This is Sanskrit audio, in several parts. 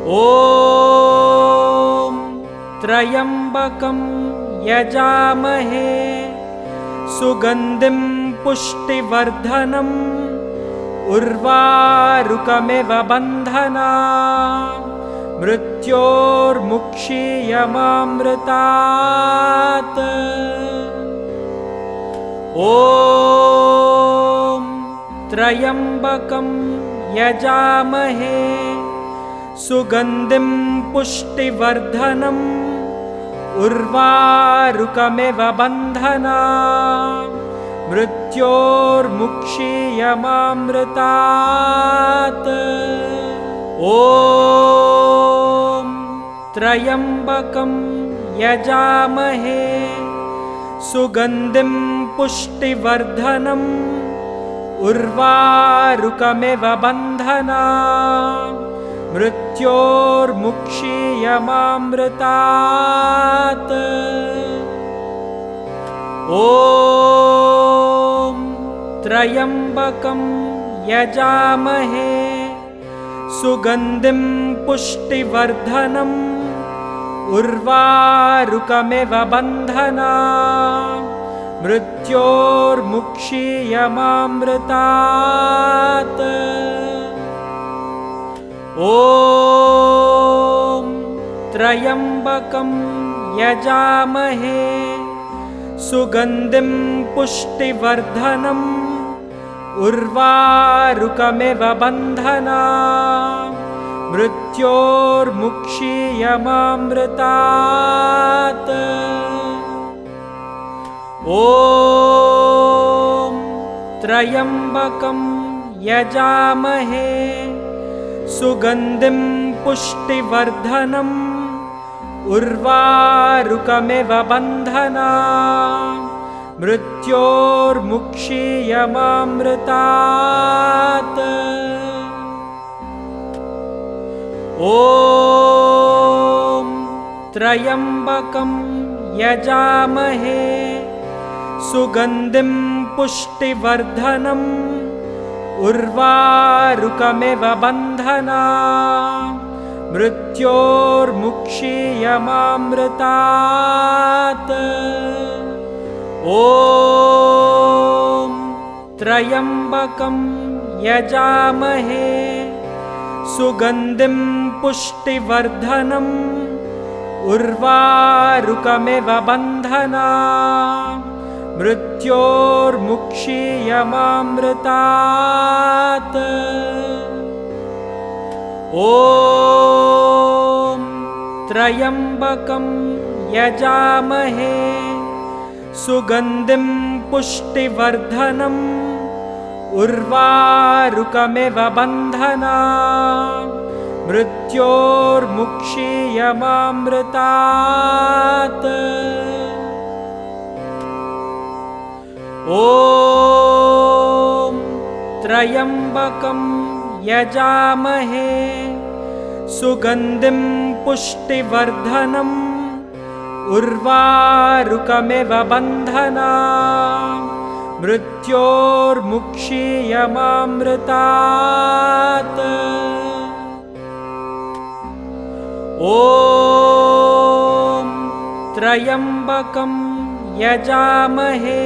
ॐ त्र्यम्बकं यजामहे सुगन्धिं पुष्टिवर्धनम् उर्वारुकमिव बन्धनान् मृत्योर्मुक्षीयमामृतात्। ॐ त्र्यम्बकं यजामहे सुगन्धिं पुष्टिवर्धनम् उर्वारुकमिव बन्धनान् मृत्योर्मुक्षीयमामृतात्। ॐ त्र्यम्बकं यजामहे सुगन्धिं पुष्टिवर्धनम् उर्वारुकमिव बन्धनान् मृत्योर्मुक्षीयमामृतात्। ॐ त्र्यम्बकं यजामहे सुगन्धिं पुष्टिवर्धनम् उर्वारुकमिव बन्धनान् मृत्योर्मुक्षीयमामृतात्। ॐ त्र्यम्बकं यजामहे सुगन्धिं पुष्टिवर्धनम् उर्वारुकमिव बन्धनान् मृत्योर्मुक्षीयमामृतात्। ॐ त्र्यम्बकं यजामहे सुगन्धिं पुष्टिवर्धनम् उर्वारुकमिव बन्धनान् मृत्योर्मुक्षीयमामृतात्। ॐ त्र्यम्बकं यजामहे सुगन्धिं पुष्टिवर्धनम् उर्वारुकमिव बन्धनान् मृत्योर्मुक्षीयमामृतात्। ॐ त्र्यम्बकं यजामहे सुगन्धिं पुष्टिवर्धनम् उर्वारुकमिव बन्धनान् मृत्योर्मुक्षीयमामृतात्। ॐ त्र्यम्बकं यजामहे सुगन्धिं पुष्टिवर्धनम् उर्वारुकमिव बन्धनान् मृत्योर्मुक्षीयमामृतात्। ॐ त्र्यम्बकं यजामहे सुगन्धिं पुष्टिवर्धनम् उर्वारुकमिव बन्धनान् मृत्योर्मुक्षीयमामृतात्। ॐ त्र्यम्बकं यजामहे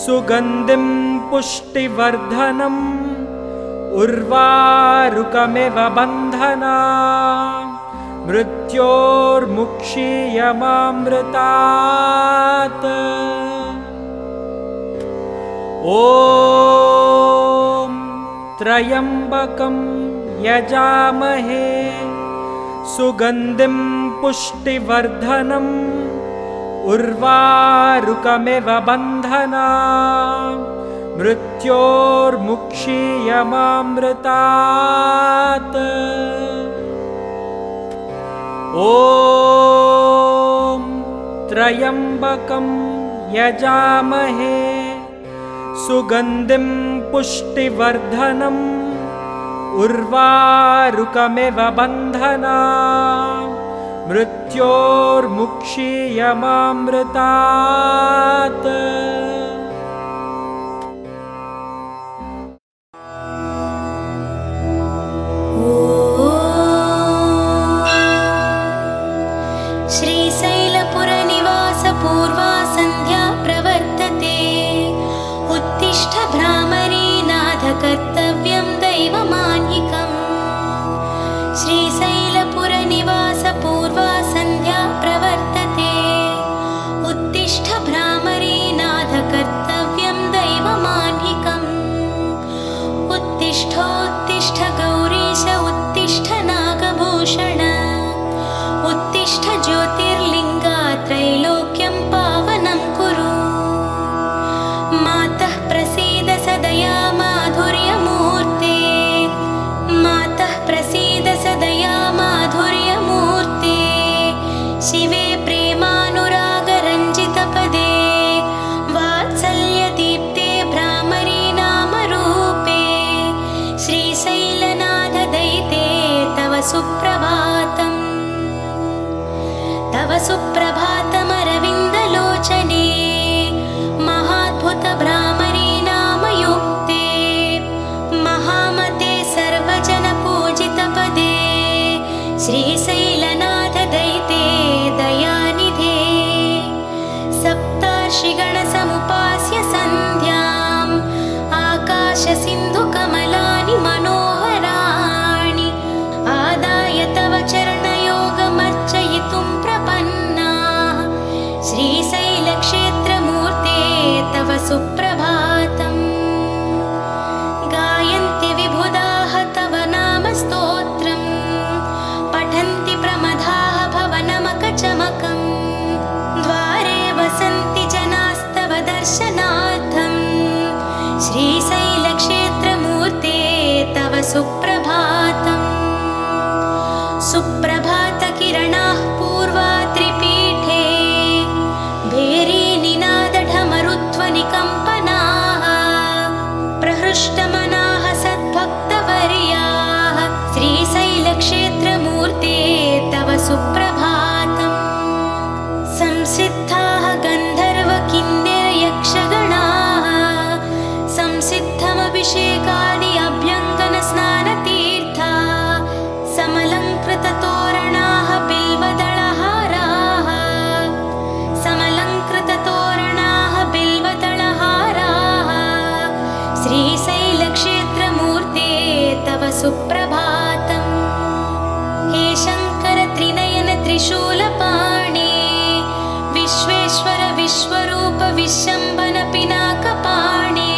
सुगन्धिं पुष्टिवर्धनम् उर्वारुकमिव बन्धनान् मृत्योर्मुक्षीयमामृतात्। ॐ त्र्यम्बकं यजामहे सुगन्धिं पुष्टिवर्धनम् उर्वारुकमिव बन्धनान् मृत्योर्मुक्षीयमामृतात्। ॐ त्र्यम्बकं यजामहे सुगन्धिं पुष्टिवर्धनम् उर्वारुकमिव बन्धनान् मृत्योर्मुक्षीयमामृतात्। ॐ कर्तव्यं दैवमान्यिकम्। श्रीशैलपुरनिवास पूर्वा सन्ध्या प्रवर्तते। उत्तिष्ठ भ्रामरी नाथ कर्तव्यं दैवमान्यिकम्। उत्तिष्ठोत्तिष्ठ गौरीश उत्तिष्ठ नागभूषण। उत्तिष्ठ ज्योतिर्लिङ्गा त्रैलोक्यं पावनं कुरु। मातः प्रसीद सदया माधुर्यमूर्ते। मातः प्रसीद सदया माधुर्यमूर्ते। शिवे प्रेमानुरागरञ्जितपदे। वात्सल्यदीप्ते भ्रामरी नामरूपे। श्रीशैलनाथदयिते तव सुप्रभातम्। तव सुप्रभातमरविन्दलोचने। महाद्भुत भ्रामरी नामयुक्ते। महामते सर्वजनपूजितपदे। श्रीशैलनाथदयिते दयानिधे। सप्तार्षिगणसमुपास्य सन्ध्याम्। आकाशसिन्धुकमलानि मनोहराणि। आदाय तव चरणयोगमर्चयितुं प्रपन्नाः। श्रीशैलक्षेत्रमूर्ते तव सुप्रभातम्। गायन्ति विबुधाः तव नाम स्तोत्रम्। पठन्ति प्रमदाः भवनमकचमकम्। द्वारे वसन्ति जनास्तव दर्शनार्थम्। श्रीशैलक्षेत्रमूर्ते तव सुप्रभातम्। सुप्रभातकिरणाः पूर्वा त्रिपीठे। भेरीनिनादढमरुध्वनिकम्पनाः। प्रहृष्टमनाः सद्भक्तवर्याः। श्रीशैलक्षेत्रमूर्ते तव सुप्रभातम्। संसिद्धाः गन्धर्वकिन्नरयक्षगणाः। संसिद्धमभिषेकादि अभ्यङ्गनस्नानतीर्था। समलङ्कृततोरणाः बिल्वदलहाराः। समलङ्कृततोरणाः बिल्वदलहाराः। श्रीशैलक्षेत्रमूर्ते तव सुप्रभातम्। हे शङ्कर त्रिनयन त्रिशूलपाणे। विश्वेश्वर विश्वरूप विश्वम्भन पिनाकपाणे।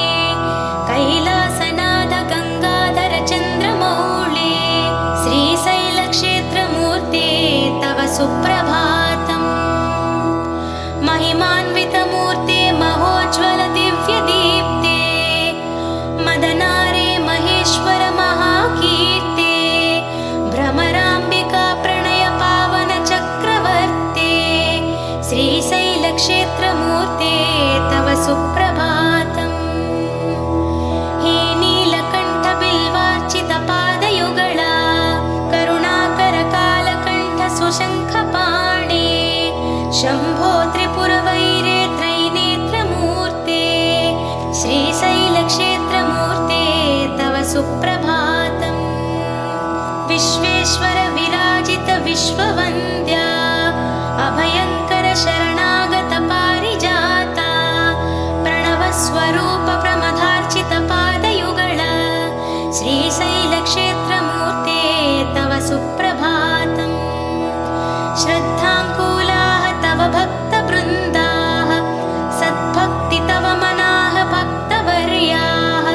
कैलासनाथ गङ्गाधर चन्द्रमौळे। श्रीशैलक्षेत्रमूर्ते तव सुप्रभातम्। महिमान्वितमूर्ते महोज्ज्वल दिव्यदीप्ते। मदनारे महेश्वर महाकीर्ते। भ्रमराम्बिका प्रणय पावन चक्रवर्ते। श्रीशैलक्षेत्रमूर्ते तव सुप्रभातम्। हे नीलकण्ठ बिल्वार्चितपादयुगला। करुणाकर कालकण्ठ सुशङ्खपाणे। शम्भो त्रिपुरवैरे त्रैनेत्रमूर्ते। श्रीशैलक्षेत्रमूर्ते तव सुप्रभातम्। विश्वेश्वर विराजित विश्ववन्द्या। अभयङ्कर शरणागत पारिजाता। प्रणवस्वरूप प्रमदार्चित पादयुगला। श्रीशैलक्षेत्रमूर्ते तव सुप्रभातम्। श्रद्धाङ्कुलाः तव भक्तवृन्दाः। सद्भक्ति तव मनाः भक्तवर्याः।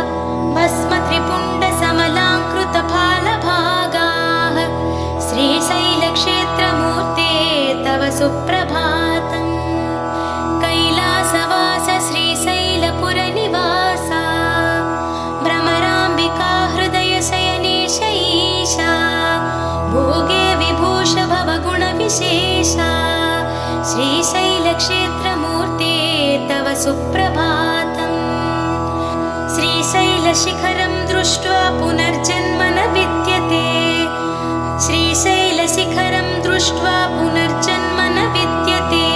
भस्म त्रिपुण्ड समलाङ्कृतफालभागाः। श्रीशैलक्षेत्रमूर्ते तव सुप्रभातम्। कैलासवास श्रीशैलपुरनिवासा। भ्रमराम्बिका हृदयशयनेश ईशा। भोगे विभूष भवगुणविशेषा। श्रीशैलक्षेत्रमूर्ते तव सुप्रभातम्। श्रीशैलशिखरं दृष्ट्वा पुनर्जन्म न विद्यते। श्रीशैलशिखरं दृष्ट्वा पुनर्जन्म न विद्यते।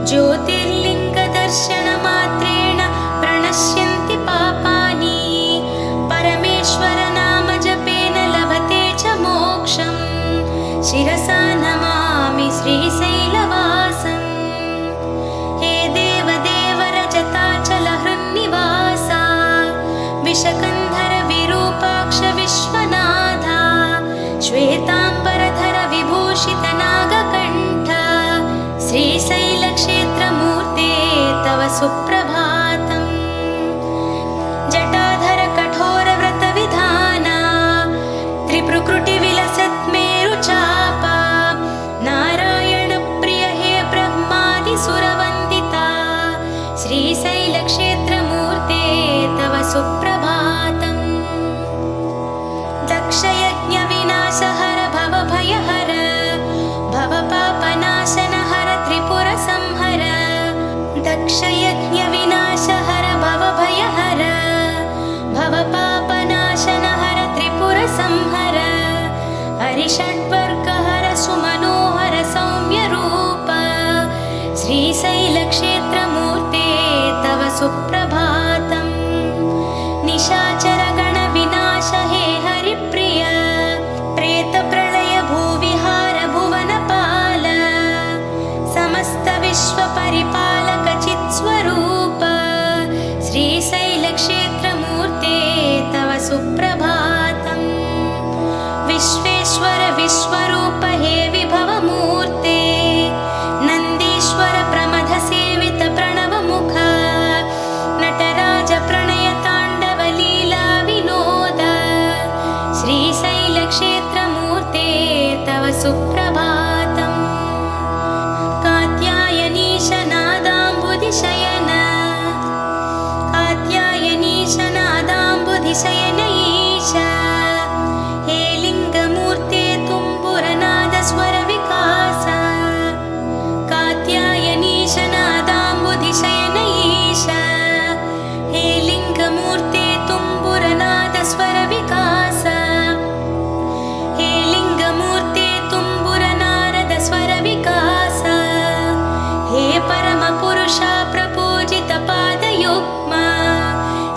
ज्योतिर्लिङ्गदर्शनमात्रेण प्रणश्यन्ति पापानि। परमेश्वर नाम जपेन लभते च मोक्षम्। शिरसा नमामि श्रीशैलवासम्। हे देवदेव रजताचलहृन्निवासा। विषकन्धर विश्वनाथ श्वेतांबरधर विभूषित नागकण्ठ श्रीशैलक्षेत्रमूर्ते तव सुप्रभातम्। जटाधर कठोर व्रत विधाना त्रिप्रकृति विलसत् मेरुचापा नारायण प्रिय हे ब्रह्मादि सुरवन्दिता श्रीशैलक्षेत्रमूर्ते तव सुप्रभातम्। दक्षयज्ञ विनाशहर भवभयहर भवपापनाशनहर त्रिपुर संहर दक्षयज्ञ विनाशहर भवभयहर भवपापनाशनहर त्रिपुर संहर हरिषड्वर्गहर सुमनोहर सौम्यरूप श्रीशैलक्षेत्रमूर्ते तव सुप्रभातम्। निशाचर गण विनाश हे हरिप्रिय प्रेत प्रलय भूविहार भुवनपाल समस्त विश्व परिपालक चित्स्वरूप श्रीशैलक्षेत्रमूर्ते तव सुप्रभातम्। विश्वेश्वर विश्वरूप हे विभवमूर्ते नन्दीश्वर प्रमथ सेवित प्रणवमुख नटराज प्रणय ताण्डव लीला विनोद श्रीशैलक्षेत्रमूर्ते तव सुप्रभातम्। कात्यायनीश नादाम्बुधिशयन कात्यायनीश नादाम्बुधिशयन ईश हे लिङ्गमूर्ते तुम्बुरनाद स्वर विकास कात्यायनीश नादाम्बुधिशयन ईश हे लिङ्गमूर्ते तुम्बुरनाद स्वर विकास हे लिङ्गमूर्ते तुम्बुरनारद स्वर विकास हे परमपुरुषा प्रपूजित पादयुग्म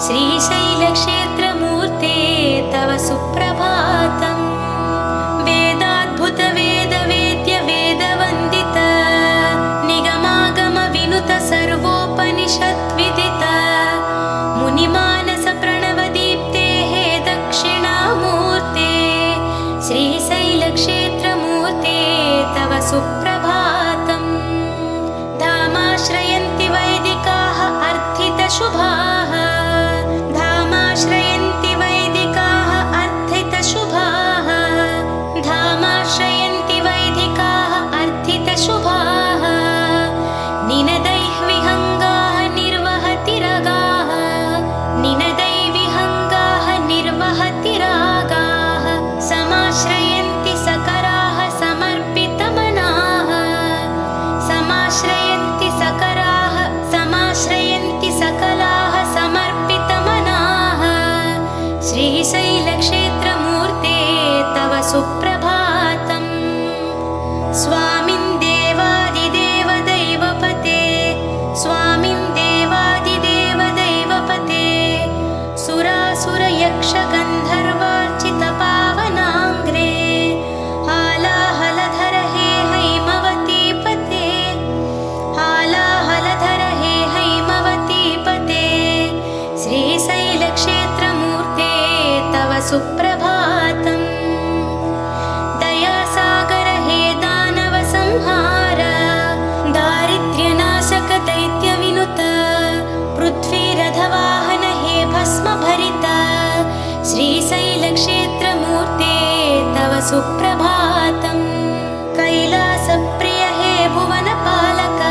श्रीशैलक्षेत्रमूर्ते तव सुप्रभातम्। वेदाद्भुत वेद वेद्य वेदवन्दित निगमागम विनुत सर्वोपनिषत् विदित मुनिमानस प्रणवदीप्ते हे दक्षिणामूर्ते श्रीशैलक्षेत्रमूर्ते तव सुप्रभातम्। धामाश्रयन्ति वैदिकाः अर्थितशुभाः धामाश्रयन्ति वैदिकाः अर्थितशुभाः धामाश्रयन्ति वैदिकाः अर्थितशुभाः निनदैः विहङ्गाः निर्वहति रगाः निनदैः विहङ्गाः निर्वहति रागाः समाश्रयन्ति सकराः समर्पितमनाः समाश्रयन्ति सकराः समाश्रयन्ति सकलाः समर्पितमनाः श्रीशैलक्षेत्रमूर्ते तव सुप्रभातम्। स्वामिन् देवादिदेव दैवपते स्वामिन् देवादिदेव दैवपते सुरासुर यक्ष गन्धर्वार्चित पावनाङ्ग्रे हालाहलधर हे हैमवतीपते हालाहलधर हे हैमवतीपते श्रीशैलक्षेत्रमूर्ते तव सुप्रभातम्। दयासागर हे दानव संहार दारिद्र्यनाशक दैत्यविनुत पृथ्वीरथवाहन हे भस्मभरित श्रीशैलक्षेत्रमूर्ते तव सुप्रभातम्। कैलासप्रिय हे भुवनपालक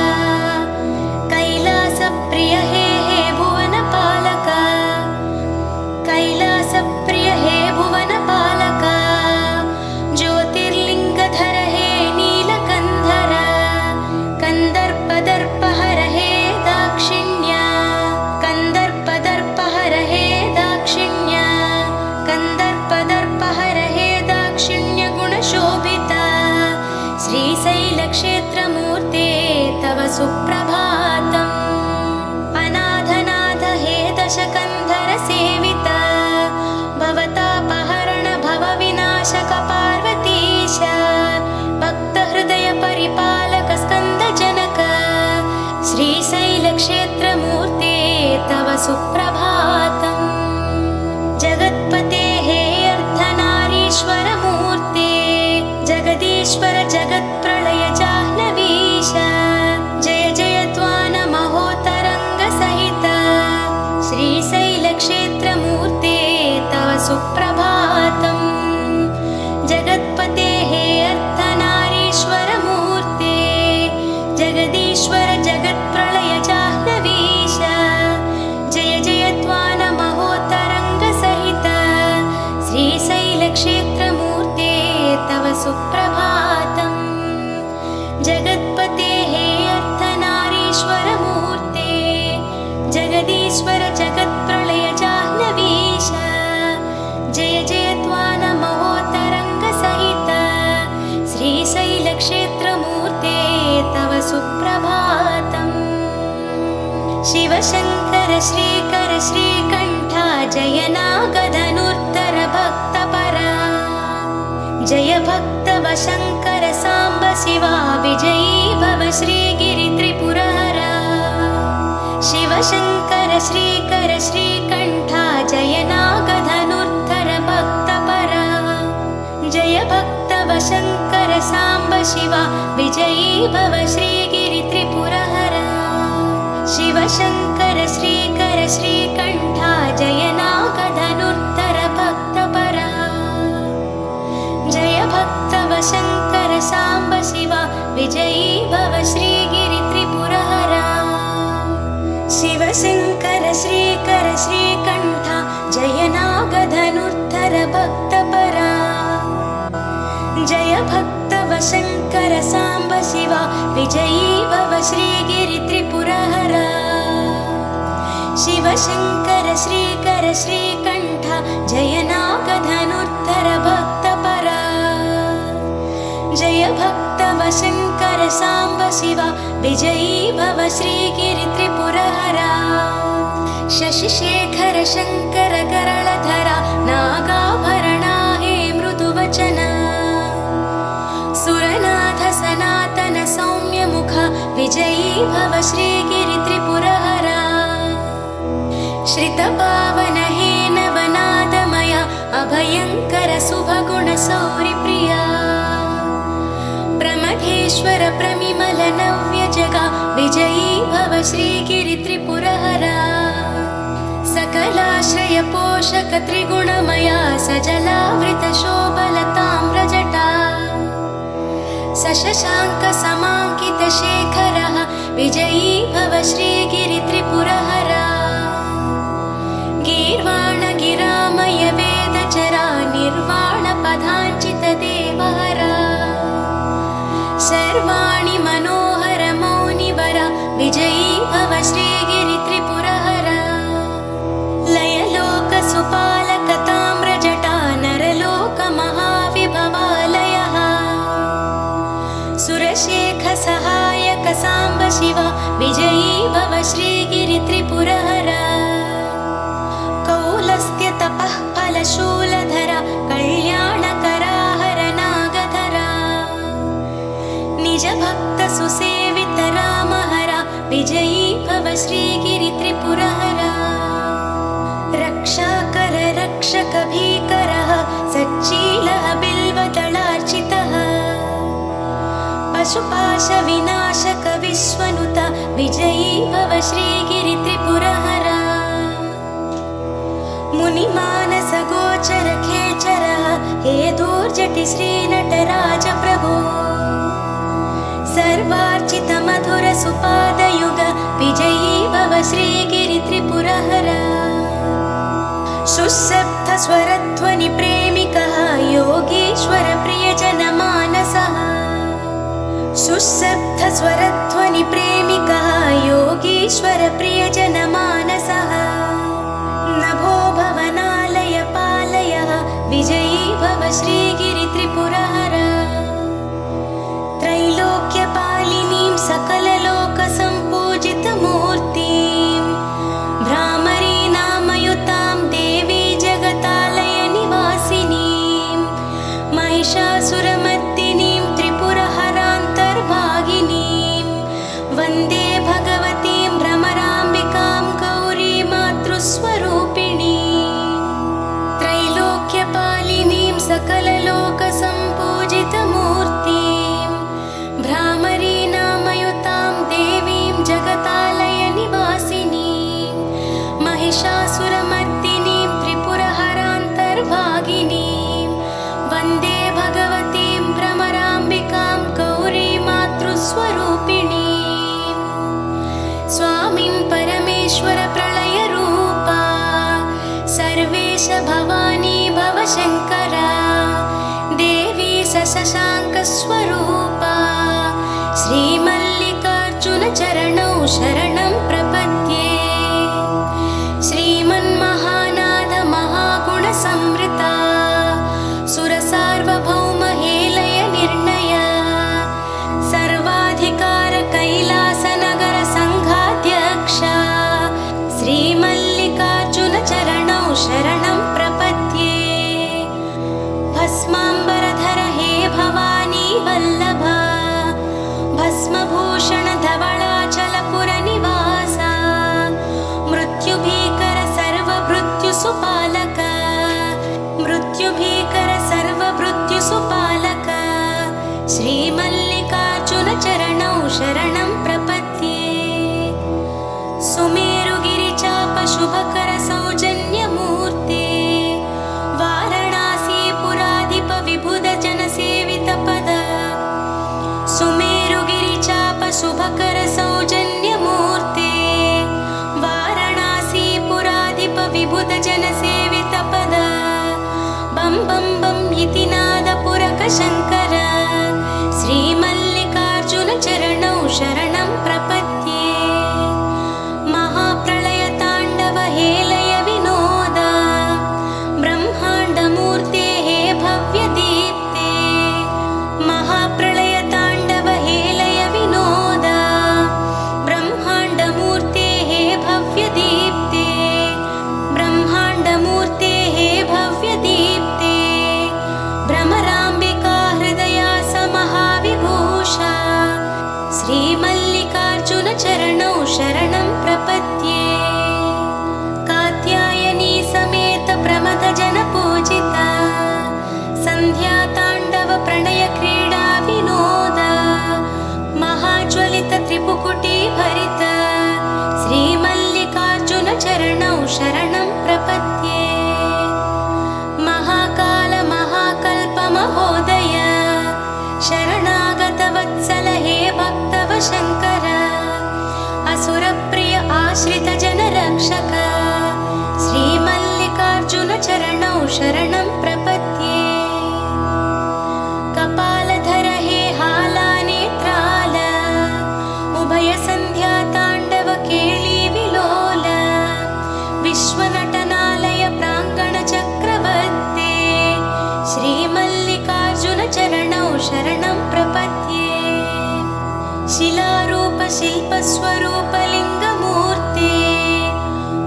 कैलासप्रिय हे भुवनपालक कैलासप्रिय हे भुवनपालक ज्योतिर्लिङ्गधर हे नीलकन्धर कन्दर्पदर्पहर हे दाक्षिण्य कन्दर्पदर्पहर हे दाक्षिण्य कन्दर्पदर्पहर हे दाक्षिण्य गुणशोभित श्रीशैलक्षेत्रमूर्ते तव सुप्रभातम्। अनाथनाथ हे दशकन्धर सेवित भवतापहरण भवविनाशक पार्वतीश भक्तहृदय परिपालक स्कन्दजनक श्रीशैलक्षेत्रमूर्ते तव सुप्रभातम्। जगत्पते हे अर्ध सुप्रभातम् जगत्पतेः अर्धनारीश्वरमूर्ते जगदीश्वर जगत्प्रलय जाह्नवीश जय जय त्वान महोत्तरङ्गसहित श्रीशैलक्षेत्रमूर्ते तव सुप्रभातम् जगत्पतेः अर्धनारीश्वरमूर्ते जगदीश्वर जगत्प्रलय जाह्नवीश जय जय त्वान महोत्तरङ्गसहित श्रीशैलक्षेत्रमूर्ते तव सुप्रभातम् शिवशङ्कर श्रीकर श्रीकण्ठा जय नागधनुर्धर भक्तपरा जय भक्तवशङ्कर साम्ब शिवा विजयी भव श्रीगिरित्रिपुरहरा शिवशङ्कर श्रीकर श्रीकण्ठा जय नागधनुर्धर भक्तपरा जय भक्तवशङ्कर साम्ब शिवा विजयी भव श्रीगिरित्रिपुरहरा शिवशङ्कर श्रीकर श्रीकण्ठा जय नागधनुर्धर भक्तपरा जय भक्तवशङ्कर साम्ब शिवा विजयी भव श्रीगिरित्रिपुरहरा शिवशङ्कर श्रीकर श्रीकण्ठा जय नागधनुर्धर भक्तपरा जय भक्तवशङ्कर साम्ब शिवा विजयी भव श्रीगिरित्रिपुरहरा शिवशङ्कर श्रीकर श्रीकण्ठा जय नागधनुर्धर भक्तपरा जय भक्तवशङ्कर साम्ब शिवा विजयी भव श्रीगिरित्रिपुरहरा शशिशेखर शङ्कर गरळधरा नागाभरणा हे मृदुवचना सुरनाथ सनातन सौम्यमुख विजयी भव श्रीगिरित्रिपुरहरा श्रितपावन हे नवनादमया अभयङ्कर शुभगुणसौरिप्रिया प्रमथेश्वर प्रमिमल नव्यजगा विजयी भव श्रीगिरित्रिपुरहरा सकलाश्रय पोषक त्रिगुणमया सजलावृत शोभलताम्रजटा सशशाङ्क समाङ्कित शेखरः विजयी भव श्रीगिरित्रिपुरहरा गीर्वाण गिरामय वेदचरा निर्वाण पदाञ्चित देवहरा सर्वाणि मनोहर मौनिवरा विजयी भव श्रीगिरित्रिपुरहरा लयलोक सुपालक ताम्रजटा नरलोक महाविभवालयः सुरशेख सहायक साम्ब शिवा विजयी भव श्रीगिरित्रिपुरहरा कौलस्त्य तपः फलशूलधरा कल्याणकरा हर नागधरा निज भक्त सुसेवित रामहरा विजयी भव श्रीगिरित्रिपुरहरा रक्षाकर रक्षक भीकरः सच्चीलः बिल्वदलार्चितः पशुपाश विनाशक विश्वनुत विजयी भव श्रीगिरित्रिपुरहरा मुनिमानस गोचर खेचरः हे दूर्जटि श्रीनटराज प्रभो सर्वार्चित मधुर सुपादयुग विजयी भव श्रीगिरित्रिपुरहरा सुशब्द स्वरध्वनि प्रेमिकः योगीश्वर प्रियजन मानसः सुशब्द स्वरध्वनि प्रेमिकः योगीश्वर प्रियजन मानसः नभो भवनालय पालयः विजयी भव श्रीगिरित्रिपुरहरा त्रैलोक्यपालिनीं सकललोकसम्पूजितमूर्तिं भ्रामरीनामयुतां देवी जगतालय निवासिनीं महिषासुरमर्दिनीं त्रिपुरहरान्तर्भागिनीं वन्दे भगवतीं भ्रमराम्बिकां गौरी मातृस्वरूपिणीं त्रैलोक्यपालिनीं सकललोक भवानी भवशङ्करा देवी सशशाङ्कस्वरूपा श्रीमल्लिकार्जुनचरणौ शरणं प्रपद्ये श्रीमन्महानाद महागुणसंवृता सुरसार्वभौमहेलय निर्णय सर्वाधिकार कैलासनगर संघाध्यक्षा श्रीमल्लिकार्जुनचरणौ शरणं प्रपद्ये भस्माम्बरधर हे भवानी वल्लभा भस्मभूषण धवलाचलपुरनिवासा मृत्युभीकर सर्वमृत्युसुपालक मृत्युभीकर सर्वमृत्युसुपालक श्रीमल्लिकार्जुनचरणौ शरणं प्रपद्ये सुमेरुगिरिचापशुभकर सौजन्यमूर्ते वाराणसीपुराधिप विबुधजनसेवितपद सुमेरुगिरिचापशुभकर सौजन्यमूर्ते वाराणसीपुराधिप विबुधजनसेवितपद बं बं बं इति नादपुरकशङ्कर श्रीमल्लिकार्जुनचरणौ शरणं प्रपद्ये महाप्रलयताण्डव हेलय विनोद ब्रह्माण्डमूर्ते हे भव्यदीप्ते महाप्रलयताण्डव हेलय विनोद ब्रह्माण्डमूर्ते हे भव्यदीप्ते ब्रह्माण्डमूर्ते हे भव्यदीप्ते भ्रमराम्बिका हृदयास महाविभूषा श्रीमल्लिकार्जुनचरणौ शरणं प्रपद्ये कात्यायनी समेत प्रमथजनपूजिता सन्ध्याताण्डव प्रणय क्रीडा विनोद महाज्वलित त्रिपुकुटी भरित श्रीमल्लिकार्जुनचरणौ शरणं प्रपद्ये महाकाल महाकल्प महोदय शरणागतवत्सल हे भक्तवशङ्कर असुरप्रिय आश्रित जनरक्षक श्रीमल्लिकार्जुनचरणौ शरणं प्रपद्ये कपालधर हे हालानेत्राल उभयसन्ध्याताण्डव केळी विलोल विश्वनटनालय प्राङ्गणचक्रवर्ते श्रीमल्लिकार्जुनचरणौ शरणं प्रपद्ये शिलारूप शिल्पस्वरूपलिङ्गमूर्ते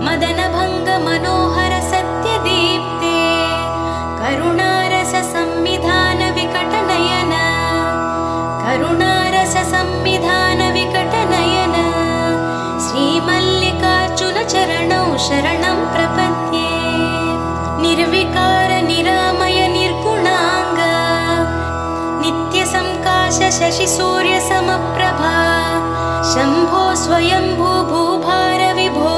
मदनभङ्ग मनोहर सत्यदीप्ते करुणारस संविधान विकटनयन करुणारस संविधान विकटनयन श्रीमल्लिकार्जुनचरणौ शरणं प्रपद्ये निर्विकार निरामय निर्गुणाङ्ग नित्यसंकाश शशिसूर्यसमप्रभा शम्भो स्वयंभू भूभार विभो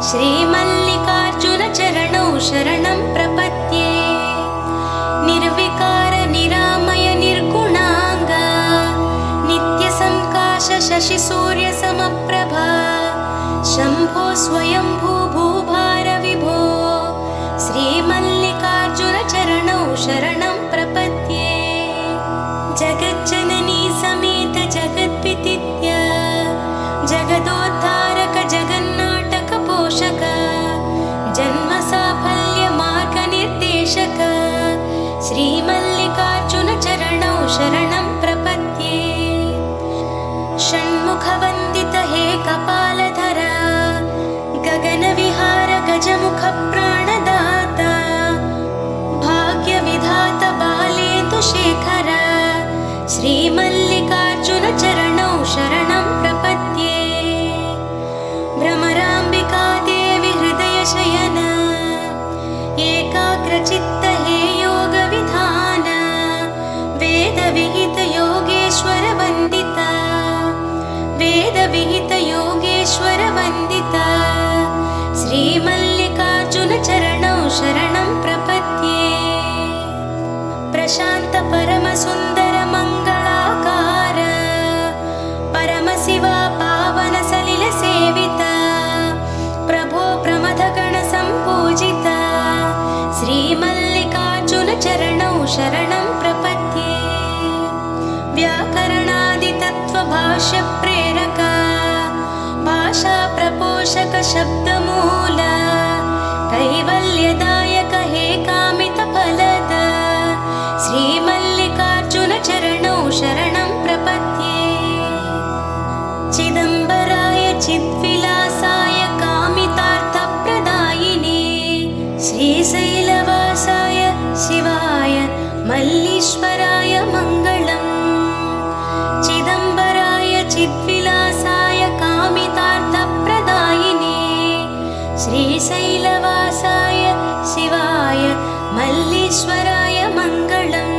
श्रीमल्लिकार्जुनचरणौ शरणं प्रपद्ये निर्विकार निरामय निर्गुणाङ्ग नित्यसंकाश शशिसूर्यसमप्रभा शम्भो स्वयंभू भूभार विभो श्रीमल्लिकार्जुनचरणौ शरणं प्रपद्ये जगज्जननी समेत जगद्विदित्य जगदोद्धारक जगन्नाटक पोषक जन्म साफल्य मार्ग निर्देशक श्रीमल्लिकार्जुनचरणौ शरणं प्रपद्ये षण्मुखवन्दित हे कपालधर गगनविहार गजमुख प्राणदाता भाग्यविधात बालेन्दुशेखर श्रीमल्लिकार्जुनचरणौ शरणं प्रपद्ये भ्रमराम्बिका देवी हृदयशयन एकाग्रचित्त हे योगविधान वेदविहित योगेश्वर वन्दिता वेदविहित योगेश्वर वन्दिता श्रीमल्लिकार्जुनचरणौ शरणं प्रपद्ये प्रशान्त परमसुन्दर मङ्गलाकार परमशिवा पावन सलिल सेविता प्रभो प्रमथगण सम्पूजिता श्रीमल्लिकार्जुनचरणौ शरणं प्रपद्ये। व्याकरणादितत्त्वभाष्यप्रेरक भाषाप्रपोषक शब्दमूल कैवल्यदायक हे कामितफलद श्रीमल्लिकार्जुनचरणौ शरणं प्रपद्ये। चिदम्बराय चिद्विलासाय कामितार्थप्रदायिने श्रीशैलवासाय शिवाय मल्लीश्वराय मङ्गलम्। चिदम्बराय चिद्विलासाय कामितार्थप्रदायिने श्रीशैलवासाय शिवाय मल्लीश्वराय मङ्गलम्।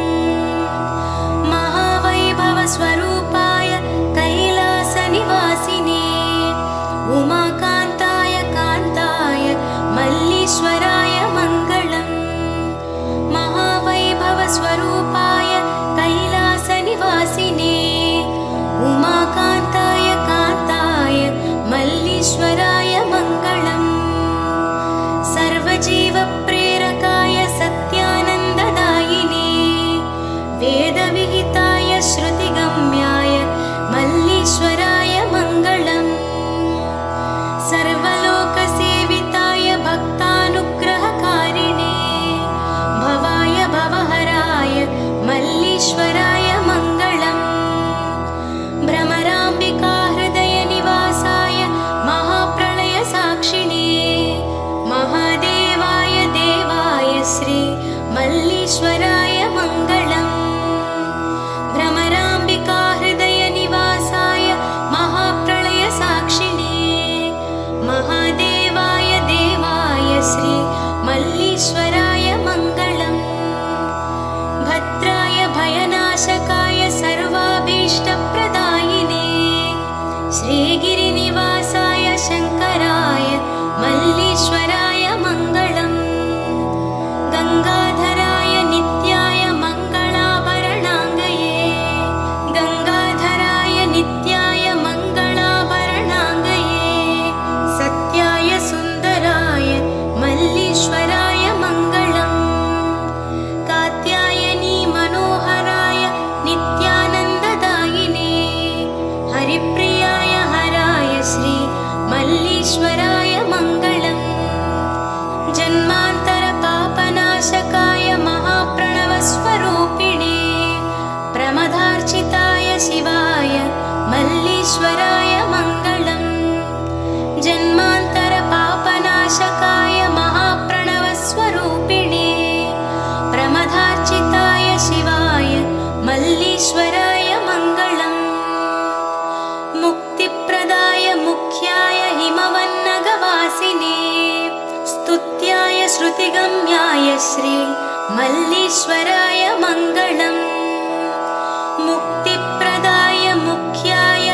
महावैभवस्वरूपाय कैलासनिवासिने उमाकान्ताय कान्ताय मल्लीश्वराय मङ्गलम्। महावैभवस्वरूपाय कैलासनिवासिने उमाकान्ताय कान्ताय मल्लीश्वराय मङ्गलम्। सर्वजीवप्रेरकाय सत्यानन्ददायिने वेदविहिताय श्रुतिगम्याय मल्लीश्वराय मङ्गलम्। सर्वलोकसेविताय भक्तानुग्रहकारिणे भवाय भवहराय मल्लीश्वराय मङ्गलम्। भ्रमराम्बिकाहृदयनिवासाय महाप्रलयसाक्षिणे महादेवाय देवाय श्री मल्लीश्वराय मङ्गलम्। भ्रमराम्बिकाहृदयनिवासाय महाप्रलयसाक्षिणे महादेवाय देवाय श्री मल्लीश्वराय मङ्गलम्। भद्राय भयनाशकाय सर्वाभीष्टप्रदायिने श्रीगिरिनिवासाय शङ्कराय मल्लीश्वराय मङ्गलम्। गङ्गाधराय नित्याय मङ्गलाभरणाङ्गये गङ्गाधराय नित्याय मङ्गलाभरणाङ्गये सत्याय सुन्दराय मल्लीश्वराय मङ्गलम्। कात्यायनी मनोहराय नित्यानन्ददायिने हरिप्रियाय हराय श्री मल्लीश्वराय मङ्गलम्। जन्मान्तरपापनाशकाय महाप्रणवस्वरूपिणे प्रमदार्चिताय शिवाय मल्लीश्वराय मङ्गलम्। जन्मान्तरपापनाशकाय महाप्रणवस्वरूपिणे प्रमदार्चिताय शिवाय मल्लीश्वराय मङ्गलम्। मुक्तिप्रदाय मुख्याय हिमवन्नगवासिने स्तुत्याय श्रुतिगम्याय श्री मल्लीश्वराय मङ्गलम्। मुक्तिप्रदाय मुख्याय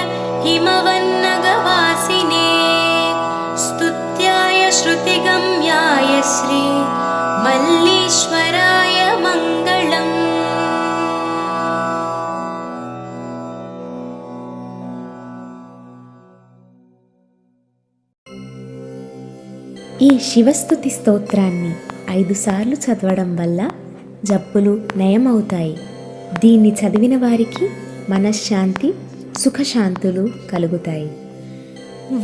हिमवन्नगवासिने स्तुत्याय श्रुतिगम्याय श्री मल्लीश्वराय मङ्गलम्। ఈ శివస్తుతి స్తోత్రాన్ని 5 సార్లు చదవడం వల్ల జబ్బులు నయమవుతాయి. దీన్ని చదివిన వారికి మనశ్శాంతి సుఖశాంతులు కలుగుతాయి.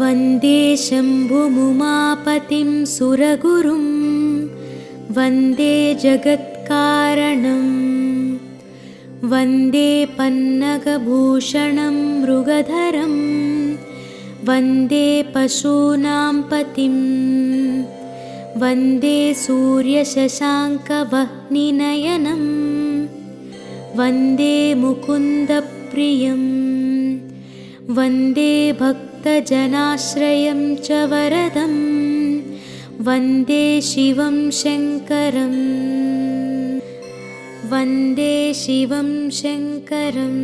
వందే శంభుముమాపతిం సురగురుం వందే జగత్కారణం వందే పన్నగభూషణం మృగధరం వందే పశూనాం పతిం వందే సూర్యశశాంకవహ్నినయనం వందే ముకుందప్రియం వందే భక్తజనాశ్రయం చ వరదం వందే శివం శంకరం వందే శివం శంకరం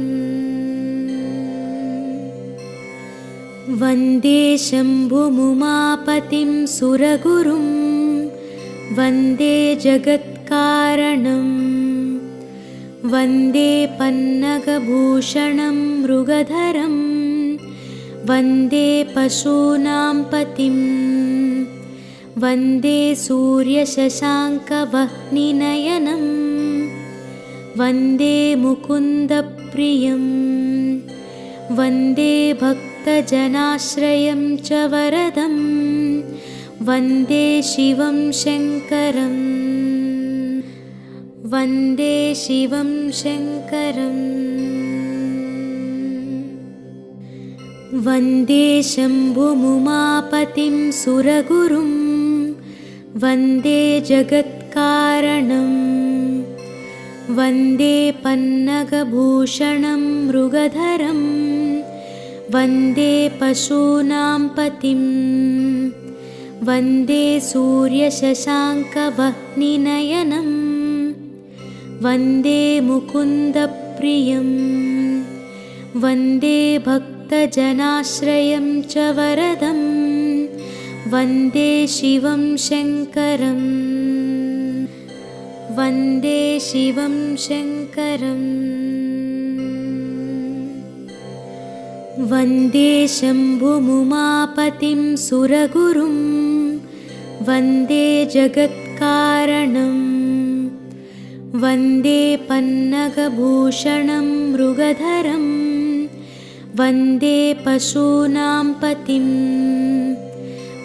వందే శంభుముమాపతిం సురగురుం వందే జగత్కారణం వందే పన్నగభూషణం మృగధరం వందే పశూనాం పతిం वन्दे सूर्यशशाङ्कवह्निनयनं वन्दे मुकुन्दप्रियं वन्दे भक्तजनाश्रयं च वरदं वन्दे शिवं शङ्करं वन्दे शिवं शङ्करम् वन्दे शम्भुमुमापतिं सुरगुरुं वन्दे जगत्कारणं वन्दे पन्नगभूषणं मृगधरं वन्दे पशूनां पतिं वन्दे सूर्यशशाङ्कवह्निनयनं वन्दे मुकुन्दप्रियं वन्दे भक्तजनाश्रयं च वरदं वन्दे शिवं शङ्करं वन्दे शिवं शङ्करम् वन्दे शम्भुमुमापतिं सुरगुरुं वन्दे जगत्कारणं वन्दे पन्नगभूषणं मृगधरं वन्दे पशूनां पतिं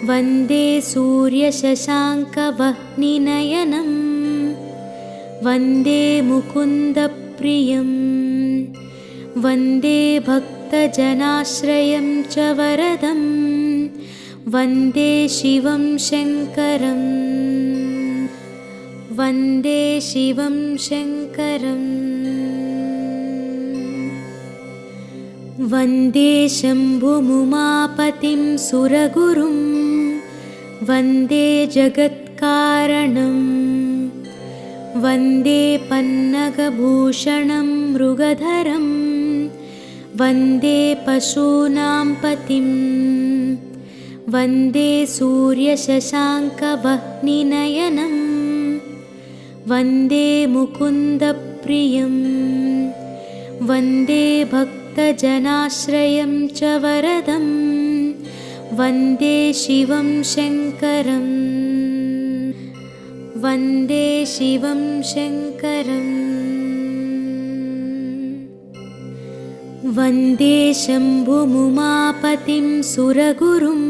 वन्दे सूर्यशशाङ्कवह्निनयनं वन्दे मुकुन्दप्रियं वन्दे भक्तजनाश्रयं च वरदं वन्दे शिवं शङ्करं वन्दे शिवं शङ्करम् वन्दे शम्भुमुमापतिं सुरगुरुं वन्दे जगत्कारणं वन्दे पन्नगभूषणं मृगधरं वन्दे पशूनां पतिं वन्दे सूर्यशशाङ्कवह्निनयनं वन्दे मुकुन्दप्रियं वन्दे भक्तजनाश्रयं च वरदं वन्दे शिवं शङ्करं वन्दे शिवं शङ्करम् वन्दे शम्भुमुमापतिं सुरगुरुं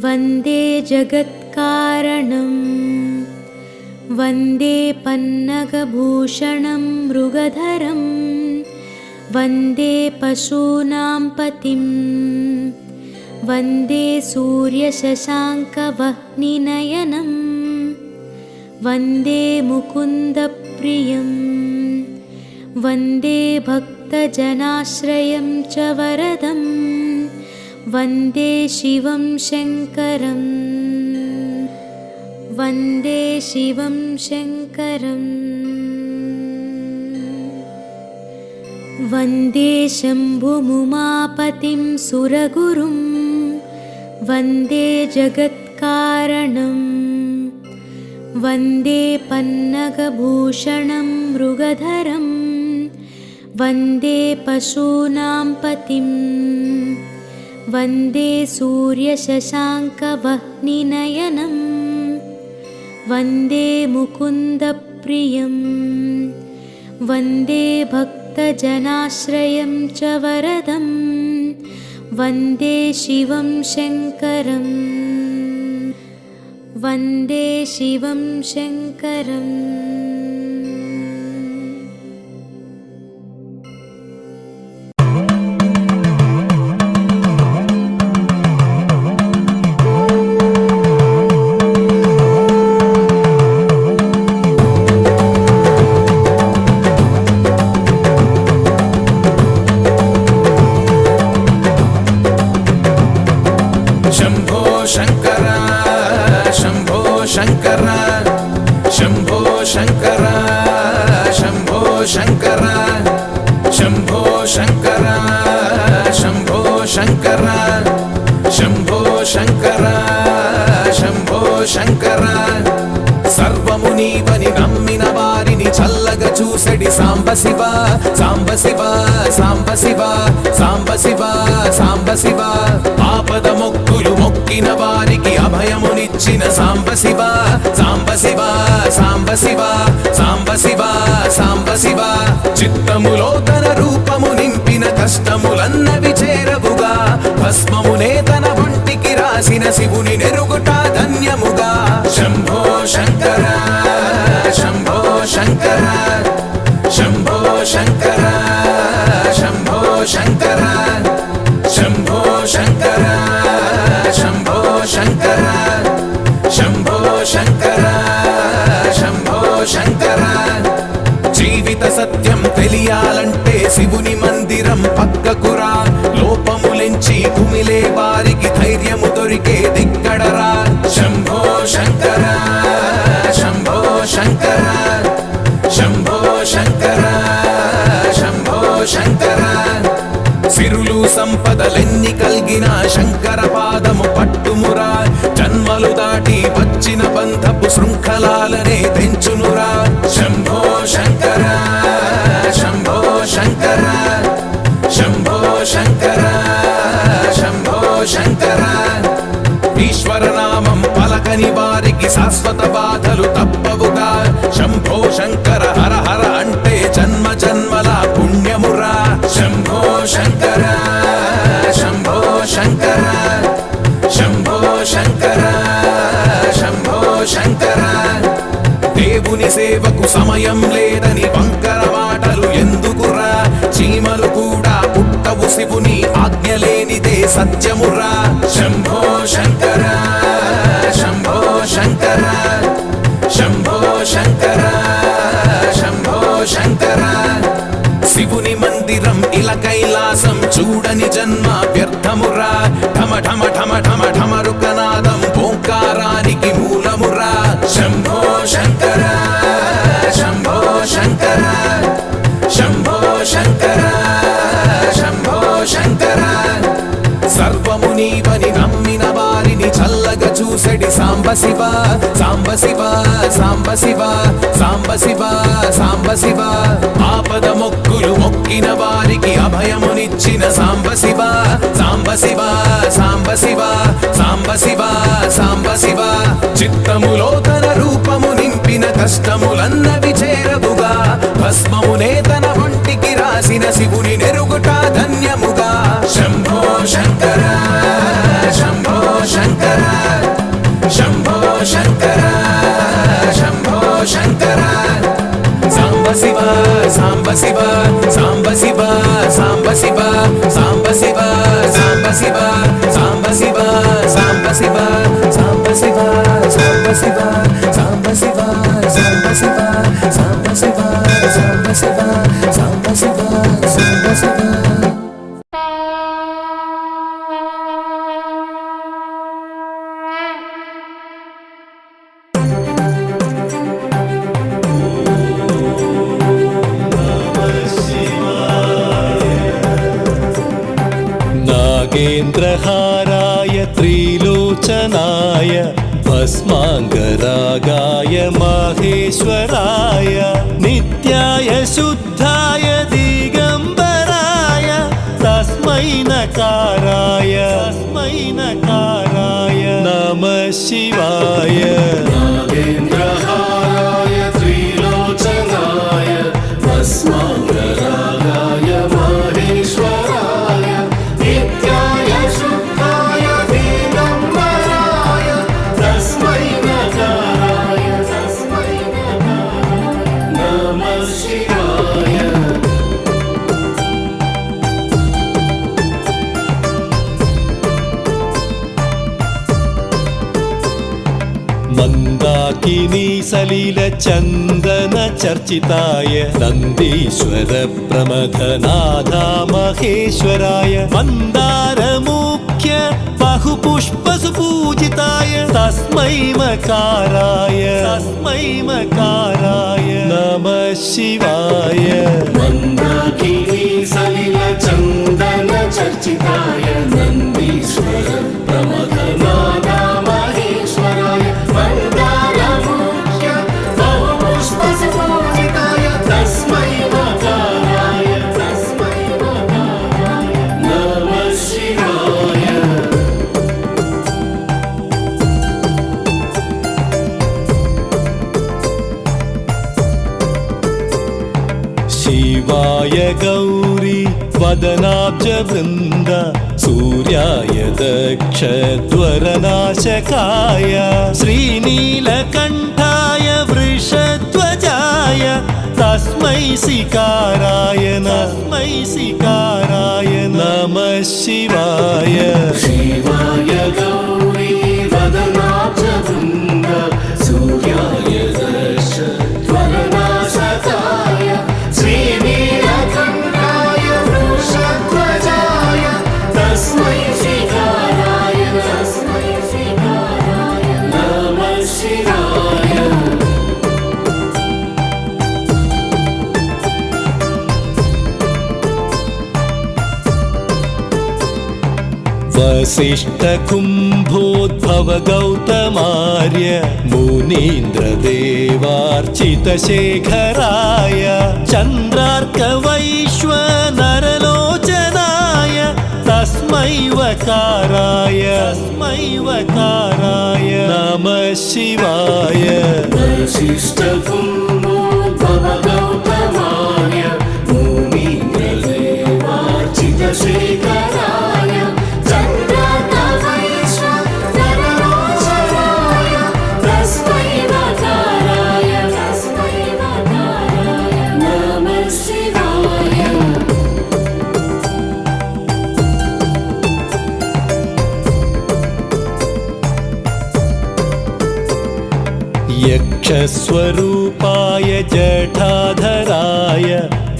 वन्दे जगत्कारणं वन्दे पन्नगभूषणं मृगधरं वन्दे पशूनां पतिं वन्दे सूर्यशशाङ्कवह्निनयनं वन्दे मुकुन्दप्रियं वन्दे भक्तजनाश्रयं च वरदं वन्दे शिवं शङ्करं वन्दे शिवं शङ्करम् वन्दे शम्भुमुमापतिं सुरगुरुं वन्दे जगत्कारणं वन्दे पन्नगभूषणं मृगधरं वन्दे पशूनां पतिं वन्दे सूर्यशशाङ्कवह्निनयनं वन्दे मुकुन्दप्रियं वन्दे भक्तजनाश्रयं च वरदं वन्दे शिवं शङ्करं वन्दे शिवं शङ्करम् సాంబ శివ సాంబ శివ సాంబ శివ సాంబ శివ సాంబ శివ ఆపద మొక్కులు మొక్కు మొక్కిన వారికి అభయమునిచ్చిన సాంబ శివ సాంబ శివ సాంబ శివ సాంబ శివ సాంబ శివ చిత్తములో తన రూపము నింపిన కష్టములన్నవి చేరవుగా భస్మమునే తన ఒంటికి రాసిన శివుని నెరుగుట ధన్యముగా శంభో శంకర శంభో శంకర శంభో శంకర శంభో శంకర శంభో శంకర శంభో శంకర శంభో శంకర శంభో శంకర జీవిత సత్యం తెలియాలంటే శివుని మందిరం పక్కకురా లోపములెంచి కుమిలే వారికి ధైర్యము దొరికే దిక్కడరా శంభో శంకర శంభో శంకర శంభో శంకర శంభో శంకర సిరులు సంపదలెన్ని కల్గిన శంకర పాదము పట్టుమురా జన్మలు దాటి వచ్చిన బంధపు శృంఖలాలనే తెంచునురా శంభో శంకర శంభో శంకర శంభో శంకర శంభో శంకర ఈశ్వర నామం పలకని వారికి శాశ్వత బాధలు తప్పవుగా శంభో శంకర హర హర అంటే జన్మ జన్మల పుణ్యమురా శంభో శంకర శంభో శంకర శంభో శంకర శంభో శంకర దేవుని సేవకు సమయం లేదని వంకర మాటలు ఎందుకురా చీమలు కూడా పుట్టవు శివుని ఆజ్ఞ లేనిదే సత్యమురా శంభో శంకర శంభో శంకర శంభో శంకర శంభో శంకర శివుని మందిరం ఇల కైలాసం చూడని జన్మ వ్యర్థమురా ఢమ ఢమ ఢమ ఢమ ఢమరుకనాదం ఓంకారానికి మూలమురా శంభో శంకర శంభో శంకర శంభో శంకర శంభో శంకర సర్వము నీవని నమ్మిన వారిని చల్లగా చూసెడి సాంబ శివ సాంబ శివ సాంబ శివ సాంబ శివ సాంబ శివ ఆపద మొక్కులు మొక్కిన వారికి అభయమునిచ్చిన సాంబ శివ సాంబ శివ సాంబ శివ సాంబ శివ సాంబ శివ చిత్తములో తన రూపము నింపిన కష్టములన్నవి చేరవుగా భస్మమునే తన ఒంటికి రాసిన శివుని నెరుగుట ధన్యముగా శంభో శంకర శంభో శంకర శంభో శంకర శంభో శంకర సాంబ శివ సాంబ శివ సాంబ శివ సాంబ శివ సాంబ శివ సాంబ శివ సాంబ శివ సాంబ శివ సాంబ శివ సాంబ శివ సాంబ శివ సాంబ శివ సాంబ శివ సాంబ శివ సాంబ శివ సాంబ శివ नागेन्द्रहाराय त्रिलोचनाय भस्माङ्गरागाय माहेश्वराय नित्याय शुद्धाय दिगम्बराय तस्मै नकाराय नमः शिवाय नागेन्द्रहाराय त्रिलोचनाय भस्माङ्गरागाय माहेश्वराय नित्याय शुद्धाय दिगम्बराय तस्मै नकाराय नमः शिवाय मन्दाकिनी सलिलचन्दन चर्चिताय नन्दीश्वर प्रमथनाथा महेश्वराय मन्दारमुख्य बहुपुष्पसुपूजिताय तस्मै मकाराय नमः शिवाय मन्दाकिनी सलिलचन्दन चर्चिताय नन्दीश्वर प्रमथनाथा महेश्वराय मन्दारमुख्य बहुपुष्पसुपूजिताय तस्मै मकाराय नमः शिवाय शिवाय गौरी वदनाब्जवृन्द सूर्याय दक्षध्वरनाशकाय श्रीनीलकण्ठाय वृषध्वजाय तस्मै सिकाराय नमः शिवाय शिवाय गौरी वदनाब्जवृन्द सूर्याय दक्षध्वरनाशकाय श्रीनीलकण्ठाय वृषध्वजाय तस्मै सिकाराय नमः शिवाय। वसिष्ठकुम्भोद्भव गौतमार्य मुनीन्द्रदेवार्चितशेखराय चन्द्रार्कवैश्वनरलोचनाय तस्मै वकाराय नमः शिवाय। वसिष्ठकुम्भोद्भव गौतमार्य मुनीन्द्रदेवार्चितशेखराय चन्द्रार्कवैश्वनरलोचनाय तस्मै वकाराय नमः शिवाय। यक्षस्वरूपाय जटाधराय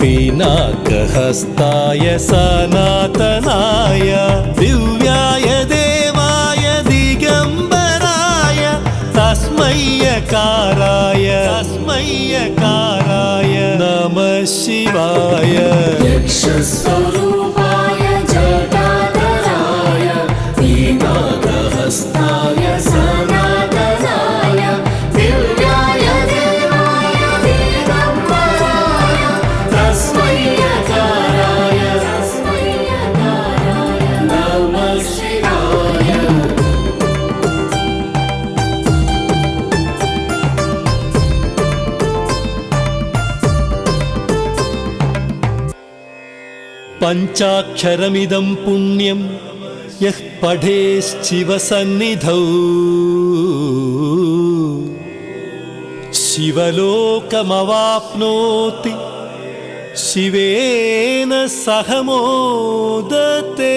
पिनाकहस्ताय सनातनाय दिव्याय देवाय दिगम्बराय तस्मै यकाराय नमः शिवाय। यक्षस्वरूपाय जटाधराय पिनाकहस्ताय सनातनाय दिव्याय देवाय दिगम्बराय तस्मै यकाराय नमः शिवाय। पञ्चाक्षरमिदं पुण्यं यः पठेश्चिवसन्निधौ शिवलोकमवाप्नोति शिवेन सह मोदते।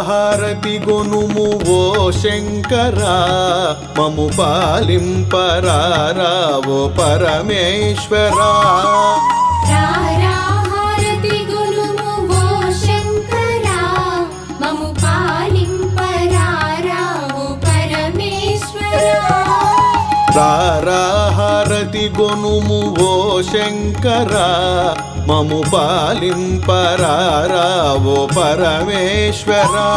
హారతి గొనుము ఓ శంకరా మము పాలింపరారా ఓ పరమేశ్వరా। హారతి గొనుము ఓ శంకరా మము పాలింపరారా ఓ పరమేశ్వరా। హారతి గొనుము ఓ శంకరా మము పాలింపరారా ఓ పరమేశ్వరా।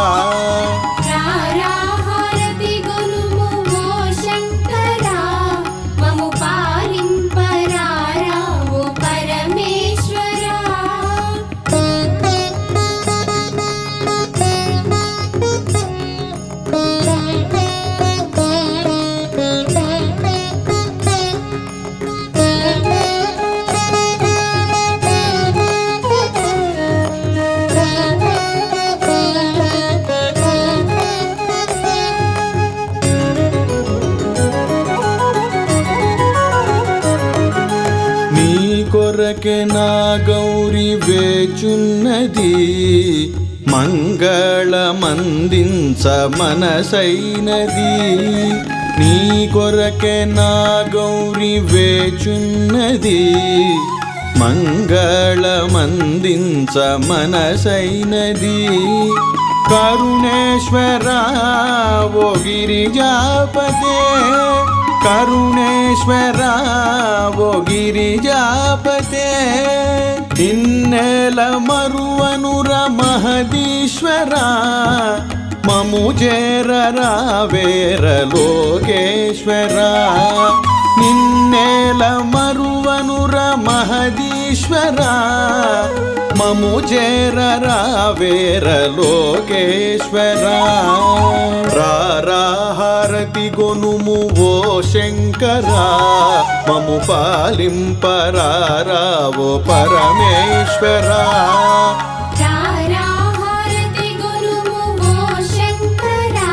హారతి గొనుము ఓ శంకరా మము పాలింపరారా ఓ పరమేశ్వరా। కొరకే నా గౌరి వేచున్నది మంగళమందించ మనసైనది। నీ కొరకే నా గౌరి వేచున్నది మంగళమందించ మనసైనది కరుణేశ్వరా ఓ గిరిజాపతే కరుణేశ్వరా ఓ గిరిజాపతే ఇన్నేల మరువనుర మహదీశ్వరా మము చేరరా వేర లోకేశ్వరా నిన్నేల మరువనుర మహదీశ్వరా మము చేరరా వేర లోకేశ్వరా రారా హారతి గొనుము ఓ శంకరా మము పాలింపరారా ఓ పరమేశ్వరా రారా హారతి గురుము ఓ శంకరా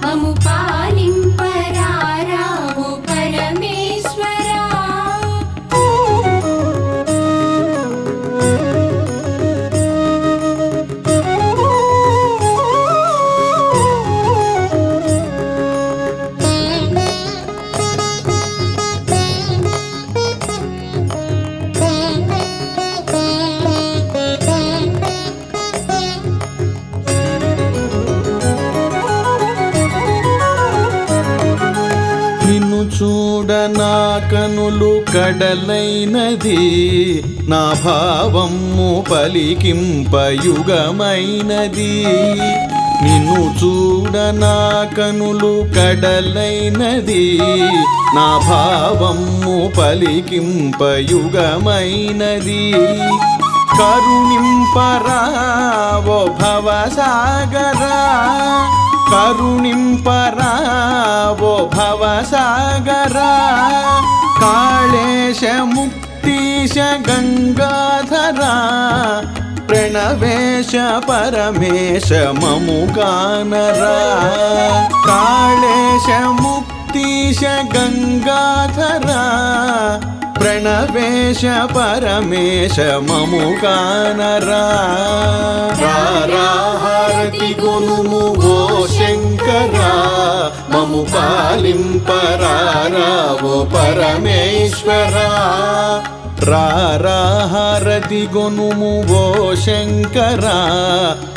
మము పాలింపరారా ఓ పరమేశ్వరా నిన్ను చూడ నా కనులు కడలైనది నా భావము పలికింపయుగమైనది నిన్ను చూడ నా కనులు కడలైనది నా భావము పలికింపయుగమైనది కరుణింపరా ఓ భవసాగరా కరుణింపరా ఓ భవసాగరా కాళేశ ముక్తీశ గంగాధరా ప్రణవేశ పరమేశ మము కానరా కాళేశ ముక్తీశ గంగాధరా ప్రణవేశ పరమేశ మము కానరా రారా హారతి గొనుము ఓ శంకరా మము పాలింపరారా ఓ పరమేశ్వరా రారా హారతి గొనుము ఓ శంకరా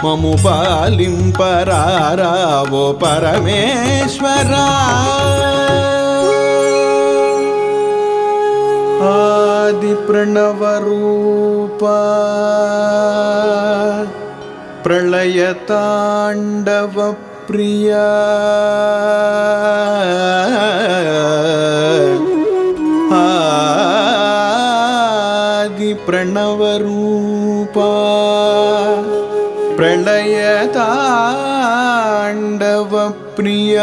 మము పాలింపరారా ఓ పరమేశ్వరా ఆది ప్రణవ రూప ప్రళయ తాండవ ప్రియ ఆది ప్రణవ రూప ప్రళయ తాండవ ప్రియ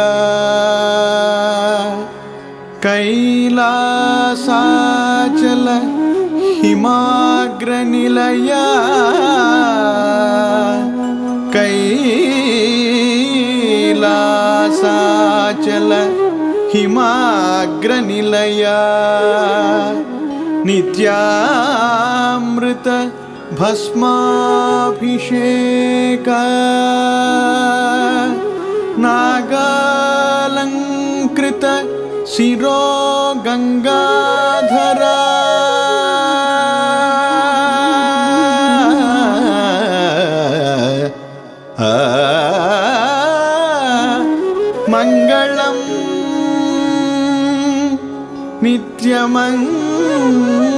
कैलासाचल हिमाग्रनिलया कैलासाचल हिमाग्रनिलया नित्यामृत भस्माभिषेक नागालंकृत शिरो गंगाधरा मंगलम नित्यमंगलम